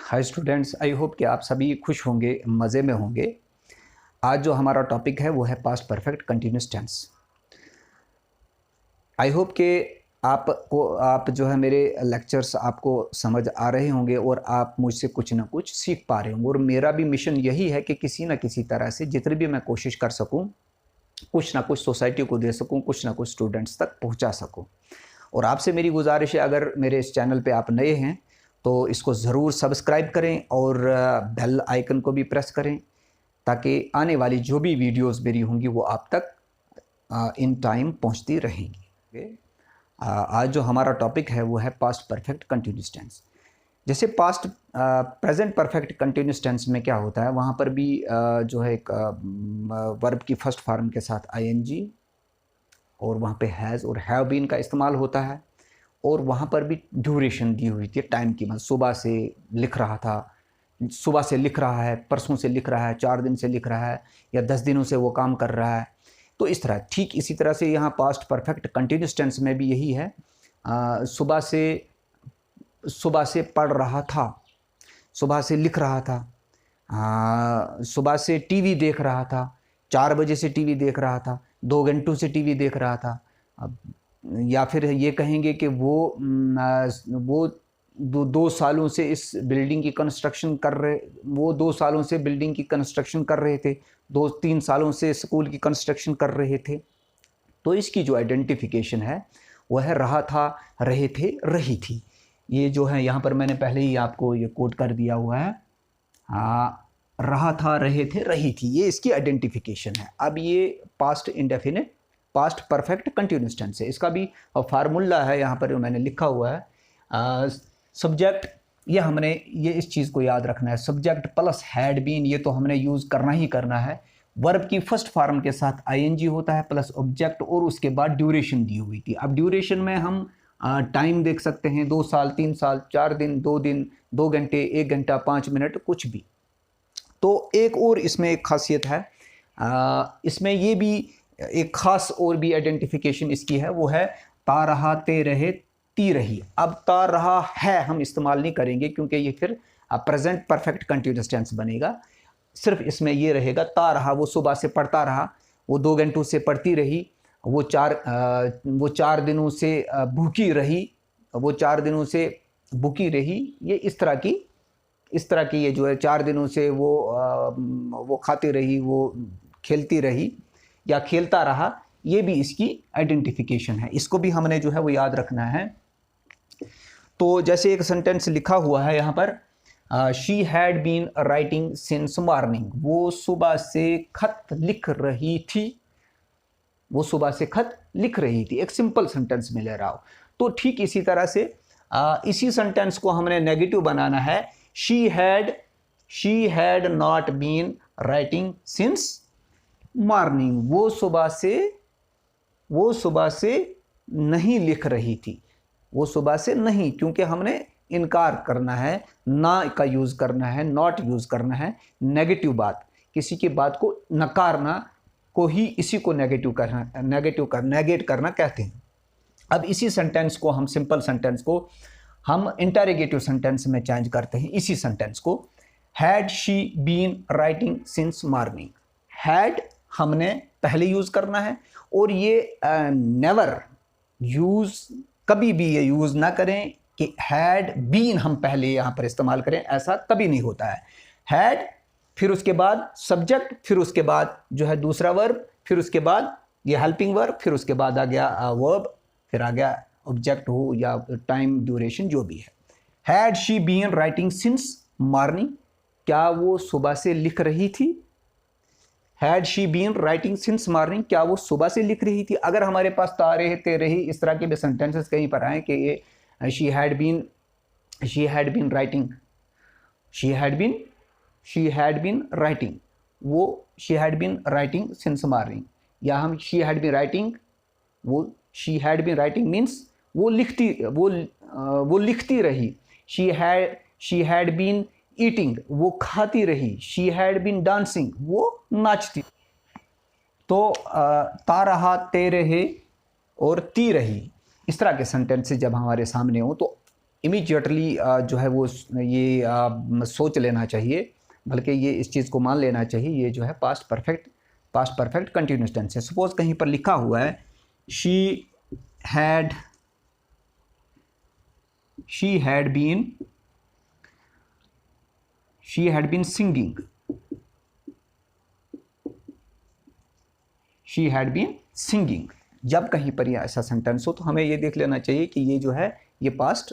Hi students, आई hope कि आप सभी खुश होंगे, मज़े में होंगे। आज जो हमारा टॉपिक है वो है past perfect continuous tense. I hope कि आप जो है मेरे लेक्चर्स आपको समझ आ रहे होंगे और आप मुझसे कुछ ना कुछ सीख पा रहे होंगे। और मेरा भी मिशन यही है कि किसी ना किसी तरह से जितनी भी मैं कोशिश कर सकूं, कुछ ना कुछ सोसाइटी को दे सकूं, कुछ ना कुछ स्टूडेंट्स तक पहुंचा सकूं। और आपसे मेरी गुजारिश है, अगर मेरे इस चैनल पे आप नए हैं तो इसको ज़रूर सब्सक्राइब करें और बेल आइकन को भी प्रेस करें, ताकि आने वाली जो भी वीडियोस मेरी होंगी वो आप तक इन टाइम पहुंचती रहेंगी। आज जो हमारा टॉपिक है वो है पास्ट परफेक्ट कंटिन्यूस टेंस। जैसे past present perfect continuous tense में क्या होता है, वहाँ पर भी जो है एक वर्ब की फर्स्ट फॉर्म के साथ आईएनजी और वहाँ पे हैज़ और हैव बीन का इस्तेमाल होता है। और वहाँ पर भी ड्यूरेशन दी हुई थी, टाइम की। मतलब सुबह से लिख रहा था, सुबह से लिख रहा है, परसों से लिख रहा है, 4 दिन से लिख रहा है, या 10 दिनों से वो काम कर रहा है। तो इस तरह, ठीक इसी तरह से यहाँ पास्ट परफेक्ट कंटिन्यूस टेंस में भी यही है। सुबह से पढ़ रहा था, सुबह से लिख रहा था, सुबह से टीवी देख रहा था, 4 बजे से टीवी देख रहा था, 2 घंटों से टीवी देख रहा था। या फिर ये कहेंगे कि वो 2 सालों से इस बिल्डिंग की कंस्ट्रक्शन कर रहे वो 2 सालों से बिल्डिंग की कंस्ट्रक्शन कर रहे थे, 2-3 सालों से स्कूल की कंस्ट्रक्शन कर रहे थे। तो इसकी जो आइडेंटिफिकेशन है वह है रहा था, रहे थे, रही थी। ये जो है यहाँ पर मैंने पहले ही आपको ये कोट कर दिया हुआ है। रहा था, रहे थे, रही थी, ये इसकी आइडेंटिफिकेशन है। अब ये past indefinite past perfect continuous tense है। इसका भी फार्मूला है यहाँ पर, मैंने लिखा हुआ है। सब्जेक्ट, ये इस चीज़ को याद रखना है, सब्जेक्ट प्लस हैड बीन, ये तो हमने यूज़ करना ही करना है। वर्ब की फर्स्ट फॉर्म के साथ आईएनजी होता है प्लस ऑब्जेक्ट, और उसके बाद ड्यूरेशन दी हुई थी। अब ड्यूरेशन में हम टाइम देख सकते हैं, 2 साल, 3 साल, 4 दिन, 2 दिन, 2 घंटे, 1 घंटा, 5 मिनट, कुछ भी। तो एक और इसमें एक खासियत है, इसमें ये भी एक खास और भी आइडेंटिफिकेशन इसकी है, वो है ता रहा, ते रहे, ती रही। अब ता रहा है हम इस्तेमाल नहीं करेंगे क्योंकि ये फिर प्रेजेंट परफेक्ट कंटिन्यूस टेंस बनेगा। सिर्फ इसमें ये रहेगा ता रहा, वो सुबह से पढ़ता रहा, वो 2 घंटों से पढ़ती रही, वो 4 दिनों से भूखी रही, वो 4 दिनों से भूखी रही। ये इस तरह की ये जो है 4 दिनों से वो खाती रही, वो खेलती रही या खेलता रहा, ये भी इसकी आइडेंटिफिकेशन है। इसको भी हमने जो है वो याद रखना है। तो जैसे एक सेंटेंस लिखा हुआ है यहाँ पर, she had been writing since morning, वो सुबह से खत लिख रही थी, वो सुबह से खत लिख रही थी। एक सिंपल सेंटेंस में ले रहा हो। तो ठीक इसी तरह से इसी सेंटेंस को हमने नेगेटिव बनाना है। She had not been writing since morning, वो सुबह से नहीं लिख रही थी, वो सुबह से नहीं, क्योंकि हमने इनकार करना है, ना का यूज करना है, नॉट यूज करना है। नेगेटिव बात, किसी की बात को नकारना को ही इसी को नेगेट करना कहते हैं। अब इसी सेंटेंस को हम, सिंपल सेंटेंस को हम इंटरोगेटिव सेंटेंस में चेंज करते हैं। इसी सेंटेंस को, had she been writing since morning, had हमने पहले यूज करना है, और ये नेवर यूज, कभी भी ये यूज ना करें कि हैड बीन हम पहले यहां पर इस्तेमाल करें, ऐसा कभी नहीं होता है। हैड, फिर उसके बाद सब्जेक्ट, फिर उसके बाद जो है दूसरा वर्ब, फिर उसके बाद ये हेल्पिंग वर्ब, फिर उसके बाद आ गया वर्ब, फिर आ गया ऑब्जेक्ट हो या टाइम ड्यूरेशन जो भी है। Had she been writing since morning, क्या वो सुबह से लिख रही थी। Had she been writing since morning, क्या वो सुबह से लिख रही थी। अगर हमारे पास ता रहे, ते रही, इस तरह के भी सेंटेंसेस कहीं पर आए कि ये she had been writing, she had been writing, वो she had been writing since morning, या हम शी हैड बीन राइटिंग, वो she had been writing means वो लिखती रही। शी हैड बीन ईटिंग, वो खाती रही। शी हैड बीन डांसिंग, वो नाचती। तो ता रहा, ते रहे और ती रही, इस तरह के सेंटेंसेस जब हमारे सामने हो तो इमीडिएटली जो है वो ये सोच लेना चाहिए, बल्कि ये इस चीज़ को मान लेना चाहिए, ये जो है पास्ट परफेक्ट कंटिन्यूस टेंस है। सपोज कहीं पर लिखा हुआ है she had been singing, she had been singing. जब कहीं पर ये ऐसा सेंटेंस हो तो हमें ये देख लेना चाहिए कि ये जो है ये पास्ट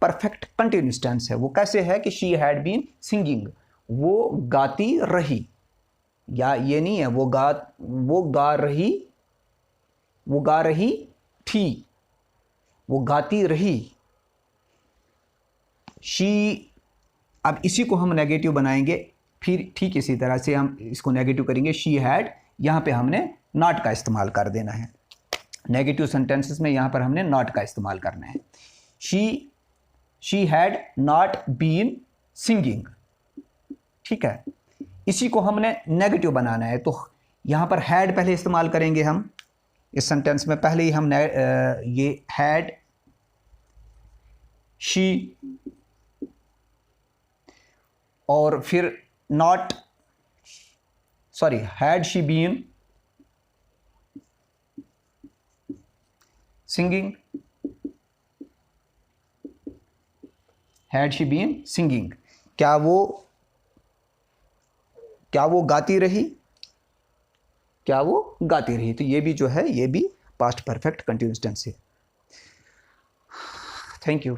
परफेक्ट कंटिन्यूस टेंस है। वो कैसे है कि शी हैड बीन सिंगिंग, वो गाती रही, या ये नहीं है वो गा रही थी, वो गाती रही। शी, अब इसी को हम नेगेटिव बनाएंगे, फिर ठीक इसी तरह से हम इसको नेगेटिव करेंगे। शी हैड, यहाँ पे हमने नॉट का इस्तेमाल कर देना है। नेगेटिव सेंटेंसेस में यहाँ पर हमने नॉट का इस्तेमाल करना है। She had not been singing, ठीक है। इसी को हमने नेगेटिव बनाना है, तो यहाँ पर हैड पहले इस्तेमाल करेंगे हम इस सेंटेंस में। पहले ही हम ये हैड शी, और फिर not, sorry, had she been singing, had she been singing, क्या वो गाती रही, तो ये भी जो है ये भी पास्ट परफेक्ट कंटिन्यूस टेंस है। Thank you.